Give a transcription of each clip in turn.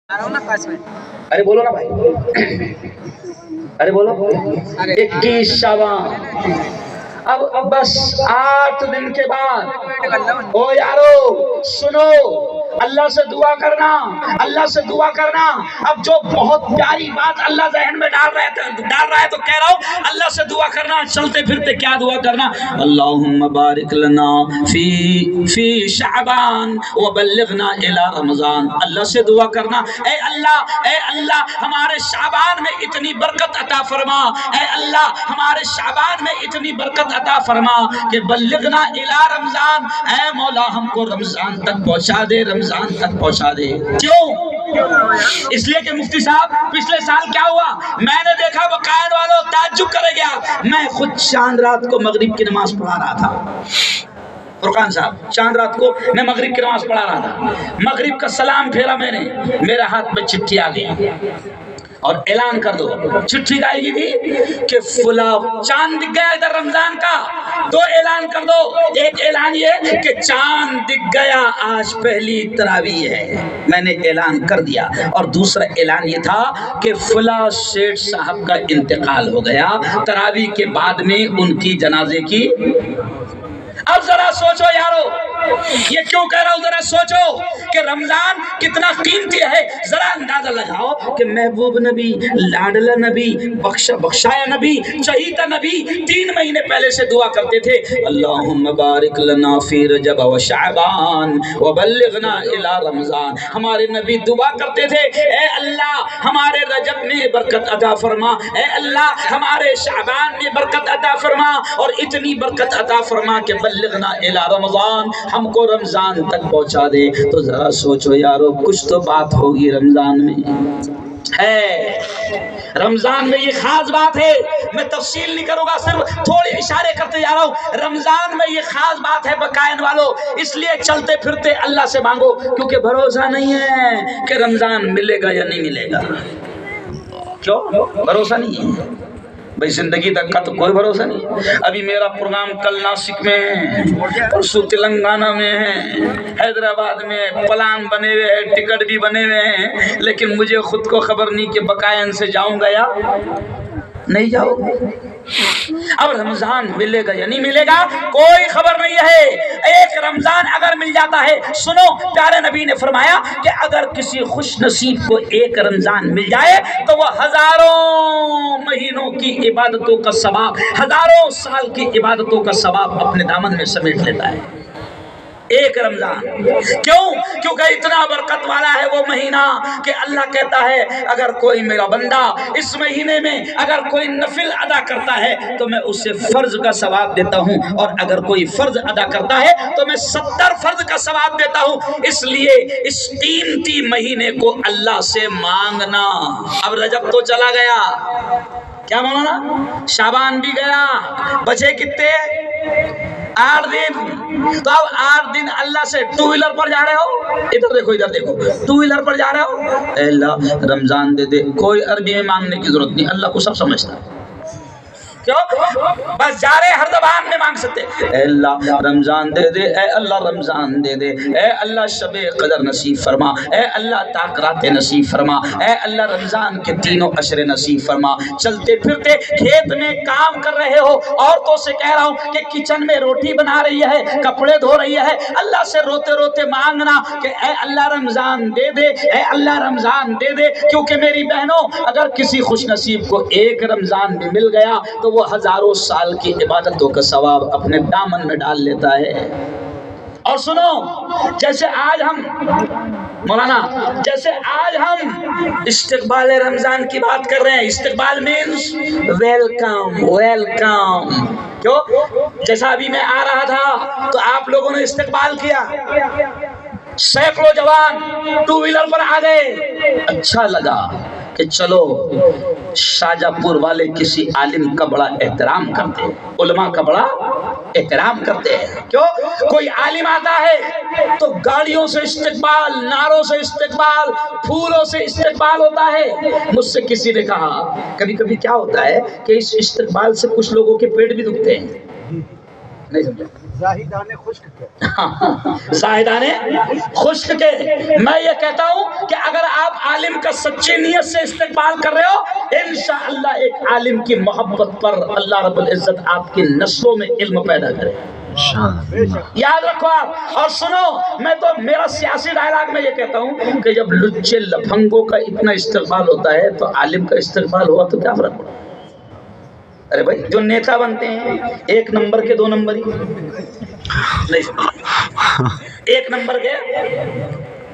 अरे बोलो ना भाई, अरे बोलो। 21 शाबान, अब बस 8 दिन के बाद। ओ यारो सुनो, अल्लाह से दुआ करना, अल्लाह से दुआ करना। अब जो बहुत प्यारी बात अल्लाह जहन में डाल रहा है तो कह रहा हूँ, अल्लाह से दुआ करना। चलते फिरते क्या दुआ करना? अल्लाहुम्मा बारिक लना फी शाबान व बल्लिगना इला रमजान। अल्लाह से दुआ करना, ए अल्लाह हमारे शाबान में इतनी बरकत अता फरमा, ए अल्लाह हमारे शाबान में इतनी बरकत अता फरमा कि बल्लिगना इला रमजान, ए मौला हमको रमजान तक पहुंचा दे, रमजान तक पहुंचा दे। क्यों? इसलिए कि मुफ्ती साहब पिछले साल क्या हुआ, मैंने देखा बकायद वालों ताज्जुब करे गया। मैं खुद चांद रात को मगरिब की नमाज पढ़ा रहा था। फुरकान साहब, चांद रात को मैं मगरिब की नमाज पढ़ा रहा था। मगरिब का सलाम फेरा मैंने, मेरे हाथ में चिट्ठी आ गई और ऐलान कर दो। चिट्ठी आएगी थी कि फुला चांद दिख गया इधर रमजान का, तो ऐलान कर दो। एक ऐलान ये कि चांद दिख गया, आज पहली तरावी है, मैंने ऐलान कर दिया। और दूसरा ऐलान ये था कि फुला शेठ साहब का इंतकाल हो गया, तरावी के बाद में उनकी जनाजे की। अब जरा सोचो यारो, ये क्यों कह रहा हूं, जरा सोचो कि रमजान कितना कीमती है। जरा अंदाजा लगाओ कि महबूब नबी, लाडला नबी, बख्शाया नबी, चहीता नबी 3 महीने पहले से दुआ करते थे, अल्लाहुम्मा बारिक लना फी रजब व शाबान व बल्लिगना इला रमजान। हमारे नबी दुआ करते थे, ए अल्लाह हमारे रजब में बरकत अता फरमा, ए अल्लाह हमारे शाबान में बरकत अता फरमा, और इतनी बरकत अता फरमा कि बल्लिगना इला रमजान, हमको रमजान तक पहुंचा दे। तो जरा सोचो यारो, कुछ तो बात होगी रमजान में है। रमजान में ये खास बात है, मैं तफसील नहीं करूंगा, सिर्फ थोड़े इशारे करते जा रहा हूं। रमजान में ये खास बात है बकायन वालों, इसलिए चलते फिरते अल्लाह से मांगो, क्योंकि भरोसा नहीं है कि रमजान मिलेगा या नहीं मिलेगा। क्यों भरोसा नहीं है भाई? जिंदगी तक का तो कोई भरोसा नहीं। अभी मेरा प्रोग्राम कल नासिक में है, परसों तेलंगाना में है, हैदराबाद में प्लान बने हुए हैं, टिकट भी बने हुए हैं, लेकिन मुझे खुद को खबर नहीं कि बकायन से जाऊंगा या नहीं जाऊंगा। अब रमजान मिलेगा या नहीं मिलेगा कोई खबर नहीं है। एक रमजान अगर मिल जाता है, सुनो प्यारे नबी ने फरमाया कि अगर किसी खुश नसीब को एक रमजान मिल जाए तो वह हजारों महीनों की इबादतों का सवाब, हजारों साल की इबादतों का सवाब अपने दामन में समेट लेता है एक रमजान। क्यों? क्योंकि इतना बरकत वाला है वो महीना कि अल्लाह कहता है अगर कोई मेरा बंदा इस महीने में अगर कोई नफिल अदा करता है तो मैं उसे फर्ज का सवाब देता हूं, और अगर कोई फर्ज अदा करता है तो मैं 70 फर्ज का सवाब देता हूं। इसलिए इस कीमती महीने को अल्लाह से मांगना। अब रजब तो चला गया, क्या मांगना? शाबान भी गया, बचे कितने? 8 दिन। तो अब 8 दिन अल्लाह से 2 व्हीलर पर जा रहे हो, इधर देखो इधर देखो, 2 व्हीलर पर जा रहे हो, अल्लाह रमजान दे दे। कोई अरबी में मांगने की जरूरत नहीं, अल्लाह को सब समझता है। क्यों? बस जा रहे हर जबान में मांग सकते, अल्लाह रमजान दे दे, ए अल्लाह रमजान दे दे, ए अल्लाह शबे कदर नसीब फरमा, ए अल्लाह ताकरात नसीब फरमा, ए अल्लाह रमजान के 3 अशरे नसीब फरमा। चलते फिरते खेत में काम कर रहे हो, औरतों से कह रहा हूं कि किचन में रोटी बना रही है, कपड़े धो रही है, अल्लाह से रोते रोते मांगना कि ए अल्लाह रमजान दे दे, ए अल्लाह रमजान दे दे। क्योंकि मेरी बहनों, अगर किसी खुश नसीब को एक रमजान भी मिल गया तो वो हजारों साल की इबादतों का सवाब अपने दामन में डाल लेता है। और सुनो, जैसे आज हम मौलाना, जैसे आज हम इस्तिकबाल रमजान की बात कर रहे हैं, इस्तिकबाल मीन्स वेलकम वेलकम। क्यों? जैसा अभी मैं आ रहा था तो आप लोगों ने इस्तिकबाल किया, सैकड़ों जवान 2 व्हीलर पर आ गए। अच्छा लगा कि चलो शाहजहांपुर वाले किसी आलिम का बड़ा एहतराम करते हैं, उलमा का बड़ा एहतराम करते हैं। क्यों? कोई आलिम आता है तो गाड़ियों से इस्तिकबाल, नारों से इस्तिकबाल, फूलों से इस्तिकबाल होता है। मुझसे किसी ने कहा कभी कभी क्या होता है कि इस इस्तिकबाल से कुछ लोगों के पेट भी दुखते हैं, नहीं समझा? زاہدان خشک کے زاہدان خشک کے. میں یہ کہتا ہوں کہ اگر آپ عالم کا سچی نیت سے استقبال کر رہے ہو، انشاءاللہ ایک عالم کی محبت پر اللہ رب العزت آپ کی نسلوں میں علم پیدا کرے. یاد رکھو آپ. اور سنو، میں تو میرا سیاسی ڈائلاگ میں یہ کہتا ہوں کہ جب لچے لفنگوں کا اتنا استقبال ہوتا ہے تو عالم کا استقبال ہوا تو کیا فرق پڑا؟ ارے بھائی جو نیتا بنتے ہیں 1 نمبر کے 2 نمبر ہی نہیں، 1 نمبر کے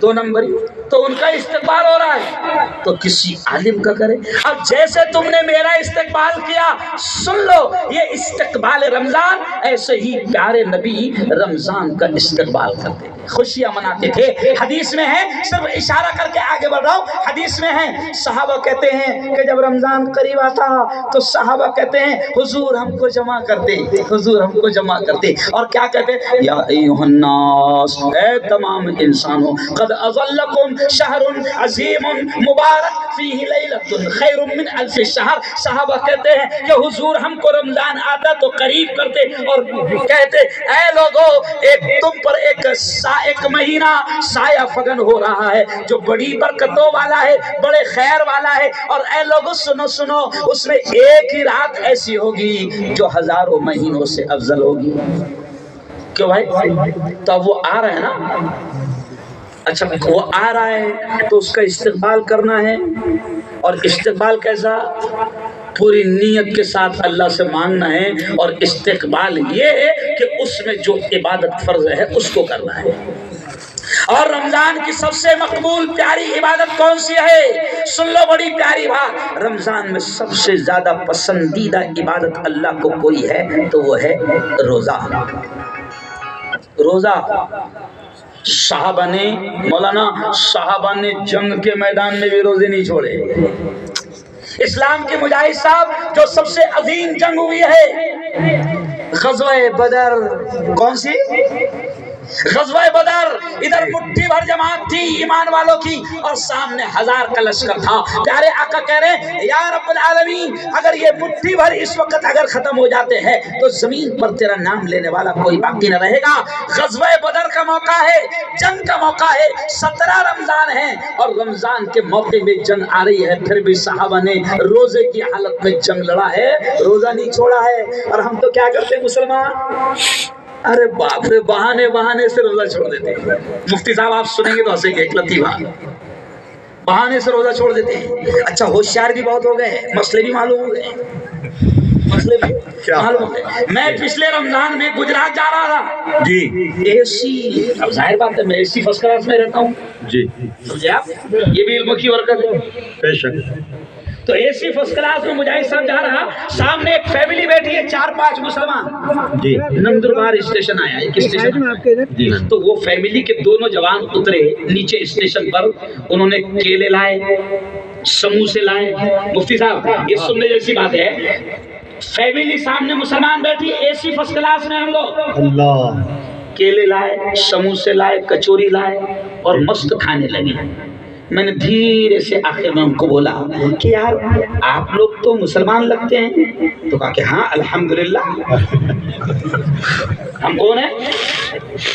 2 نمبر ہی، تو ان کا استقبال ہو رہا ہے تو کسی عالم کا کرے. اب جیسے تم نے میرا استقبال کیا، سن لو یہ استقبال رمضان، ایسے ہی پیارے نبی رمضان کا استقبال کرتے تھے، خوشیاں مناتے تھے. حدیث میں ہے، صرف اشارہ کر کے آگے بڑھ رہا ہوں، حدیث میں ہے صحابہ کہتے ہیں کہ جب رمضان قریب آتا تو صحابہ کہتے ہیں حضور ہم کو جمع کر دے، حضور ہم کو جمع کر دے. اور کیا کہتے ہیں؟ یا ایھا الناس، اے تمام انسانوں، قد اظلکم شہر عظیم مبارک فیہ لیلۃ خیر من الف شہر. صحابہ کہتے ہیں کہ حضور ہم کو رمضان آتا تو قریب کرتے اور کہتے اے لوگو، تم پر ایک مہینہ سایہ فگن ہو رہا ہے جو بڑی برکتوں والا ہے، بڑے خیر والا ہے. اور اے لوگو سنو سنو، اس میں ایک ہی رات ایسی ہوگی جو ہزاروں مہینوں سے افضل ہوگی. کیوں بھائی؟ تو اب وہ آ رہا ہے نا. اچھا وہ آ رہا ہے تو اس کا استقبال کرنا ہے. اور استقبال کیسا؟ پوری نیت کے ساتھ اللہ سے مانگنا ہے. اور استقبال یہ ہے کہ اس میں جو عبادت فرض ہے اس کو کرنا ہے. اور رمضان کی سب سے مقبول پیاری عبادت کون سی ہے؟ سن لو بڑی پیاری بات، رمضان میں سب سے زیادہ پسندیدہ عبادت اللہ کو کوئی ہے تو وہ ہے روزہ. روزہ صحابہ نے، مولانا صحابہ نے جنگ کے میدان میں بھی روزے نہیں چھوڑے. اسلام کے مجاہد صاحب جو سب سے عظیم جنگ ہوئی ہے غزوہ بدر، کون سی؟ غزوہ بدر. ادھر مٹھی بھر جماعت تھی ایمان والوں کی اور سامنے 1000 کا لشکر تھا. پیارے آقا کہہ رہے ہیں یا رب العالمین، اگر یہ مٹھی بھر اس وقت اگر ختم ہو جاتے ہیں تو زمین پر تیرا نام لینے والا کوئی باقی نہ رہے گا. غزوہ بدر کا موقع ہے، جنگ کا موقع ہے، 17 رمضان ہے اور رمضان کے موقع میں جنگ آ رہی ہے. پھر بھی صحابہ نے روزے کی حالت میں جنگ لڑا ہے، روزہ نہیں چھوڑا ہے. اور ہم تو کیا کرتے ہیں مسلمان؟ ارے باپ رے، بہانے سے روزہ چھوڑ دیتے ہیں. مفتی صاحب آپ سنیں گے تو ہنسیں گے، ایک لطیفہ، بہانے سے روزہ چھوڑ دیتے ہیں. اچھا ہوشیار بھی بہت ہو گئے، مسئلے بھی معلوم ہو گئے، مسئلے بھی معلوم ہو گئے. میں پچھلے رمضان میں گجرات جا رہا تھا جی، اے سی، اب ظاہر بات ہے میں اے سی فرسٹ کلاس میں رہتا ہوں جی، سمجھے آپ، یہ بھی علم کی برکت ہے بے شک. تو اے سی فرسٹ کلاس میں مجاہد صاحب جا رہا، سامنے ایک فیملی بیٹھی ہے 4-5 مسلمان جی. نندربار اسٹیشن آیا، ایک اسٹیشن جی. تو وہ فیملی کے دونوں جوان اترے نیچے اسٹیشن پر، انہوں نے کیلے لائے، سموسے لائے. مفتی صاحب یہ سننے جیسی بات ہے، فیملی سامنے مسلمان بیٹھی، اے سی فرسٹ کلاس میں ہم لوگ، اللہ، کیلے لائے، سموسے لائے، کچوری لائے اور مست کھانے لگے. میں نے دھیرے سے آخر میں ان کو بولا کہ یار آپ لوگ تو مسلمان لگتے ہیں. تو کہا کہ ہاں الحمدللہ ہم کون ہیں؟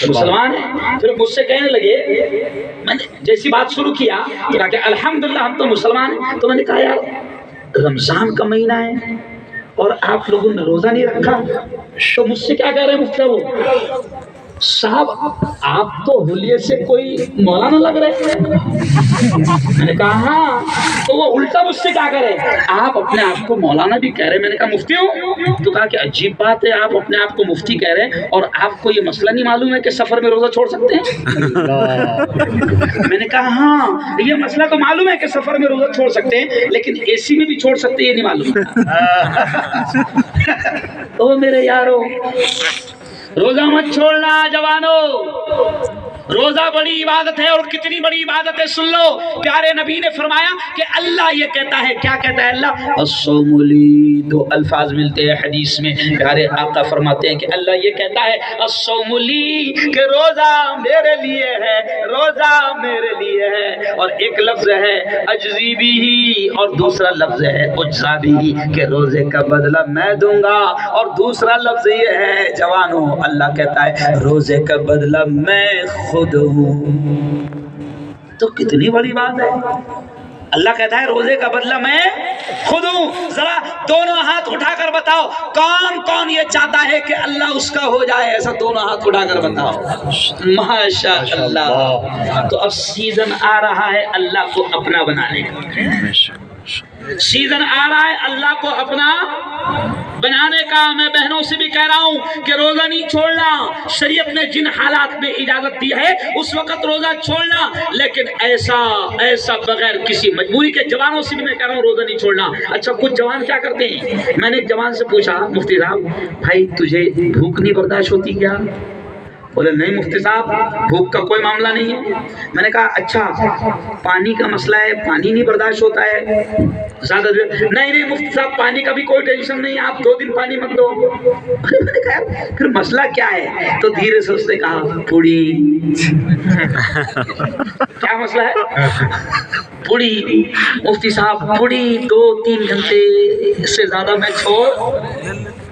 مسلمان ہیں. پھر مجھ سے کہنے لگے، میں نے جیسی بات شروع کیا تو کہا کہ الحمدللہ ہم تو مسلمان ہیں. تو میں نے کہا یار رمضان کا مہینہ ہے اور آپ لوگوں نے روزہ نہیں رکھا. تو مجھ سے کیا کہہ رہے ہیں مفتی صاحب، آپ تو حلیے سے کوئی مولانا لگ رہے ہیں. میں نے کہا ہاں. تو وہ الٹا مجھ سے کیا کہہ رہے ہیں، آپ اپنے آپ کو مولانا بھی کہہ رہے ہیں. میں نے کہا مفتی ہوں. تو کہا کہ عجیب بات ہے، آپ اپنے آپ کو مفتی کہہ رہے ہیں اور آپ کو یہ مسئلہ نہیں معلوم ہے کہ سفر میں روزہ چھوڑ سکتے ہیں. میں نے کہا ہاں یہ مسئلہ تو معلوم ہے کہ سفر میں روزہ چھوڑ سکتے ہیں، لیکن اے سی میں بھی چھوڑ سکتے ہیں یہ نہیں معلوم. تو میرے یارو روزہ مت چھوڑنا جوانو، रोजा बड़ी इबादत है, और कितनी बड़ी इबादत है सुन लो। प्यारे नबी ने फरमाया कि अल्लाह ये कहता है, क्या कहता है अल्लाह? अस्सौमुली, दो अल्फाज मिलते हैं हदीस में। प्यारे आका फरमाते हैं कि अल्लाह ये कहता है अस्सौमुली, कि रोजा मेरे लिए है, रोजा मेरे लिए है। और एक लफ्ज है अजज़ी बिही, और दूसरा लफ्ज है उज्ज़ा बिही, कि रोजे का बदला मैं दूंगा। और दूसरा लफ्ज ये है जवानों, अल्लाह कहता है रोजे का बदला मैं खुद हूँ। तो कितनी बड़ी बात है। अल्लाह कहता है रोजे का बदला मैं खुद हूँ। जरा दोनों हाथ उठाकर बताओ कौन कौन ये चाहता है कि अल्लाह उसका हो जाए, ऐसा दोनों हाथ उठाकर बताओ। माशाअल्लाह। तो अब सीजन आ रहा है अल्लाह को अपना बनाने का, सीजन आ रहा है अल्लाह को अपना बनाने का। मैं बहनों से भी कह रहा हूं कि रोजा नहीं छोड़ना, शरीयत ने जिन हालात में इजाजत दी है उस वक्त रोजा छोड़ना, लेकिन ऐसा बगैर किसी मजबूरी के। जवानों से भी मैं कह रहा हूं रोजा नहीं छोड़ना। अच्छा, कुछ जवान क्या करते हैं, मैंने एक जवान से पूछा मुफ्ती साहब भाई तुझे भूख नहीं बर्दाश्त होती क्या? बोले नहीं मुफ्ती साहब भूख का कोई मामला नहीं है। मैंने कहा अच्छा पानी का मसला है, पानी नहीं बर्दाश्त होता है ज्यादा देर? नहीं मुफ्ती साहब पानी का भी कोई टेंशन नहीं है, आप 2 दिन पानी मत दो। मैंने कहा फिर मसला क्या है? तो धीरे से उसने कहा पूड़ी। क्या मसला है? पूड़ी। मुफ्ती साहब पूड़ी 2-3 घंटे से ज्यादा मैं छोड़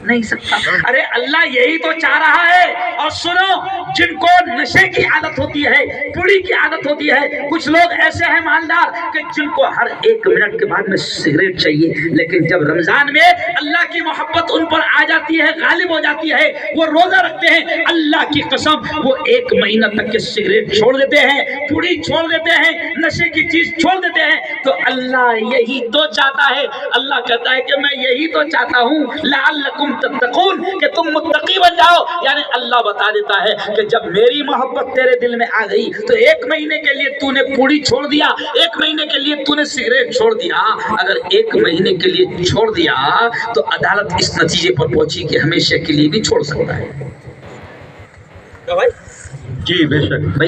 नहीं सकता। अरे अल्लाह यही तो चाह रहा है। और सुनो, जिनको नशे की आदत होती है, पुड़ी की आदत होती है, कुछ लोग ऐसे हैं मालदार कि जिनको हर 1 मिनट के बाद में सिगरेट चाहिए, लेकिन जब रमजान में अल्लाह की मोहब्बत उन पर आ जाती है, गालिब हो जाती है, वो रोजा रखते हैं, अल्लाह की कसम वो 1 महीना तक के सिगरेट छोड़ देते हैं, पुड़ी छोड़ देते हैं, नशे की चीज छोड़ देते हैं। तो अल्लाह यही तो चाहता है। अल्लाह कहता है कि मैं यही तो चाहता हूँ लअल्लकुम तत्तकून, कि तुम मुत्तकी बन जाओ। यानी अल्लाह बता देता है कि जब मेरी मोहब्बत तेरे दिल में आ गई तो 1 महीने के लिए तूने पूड़ी छोड़ दिया, 1 महीने के लिए तूने सिगरेट छोड़ दिया। अगर 1 महीने के लिए छोड़ दिया तो अदालत इस नतीजे पर पहुंची कि हमेशा के लिए भी छोड़ सकता है। जी बेशक भाई।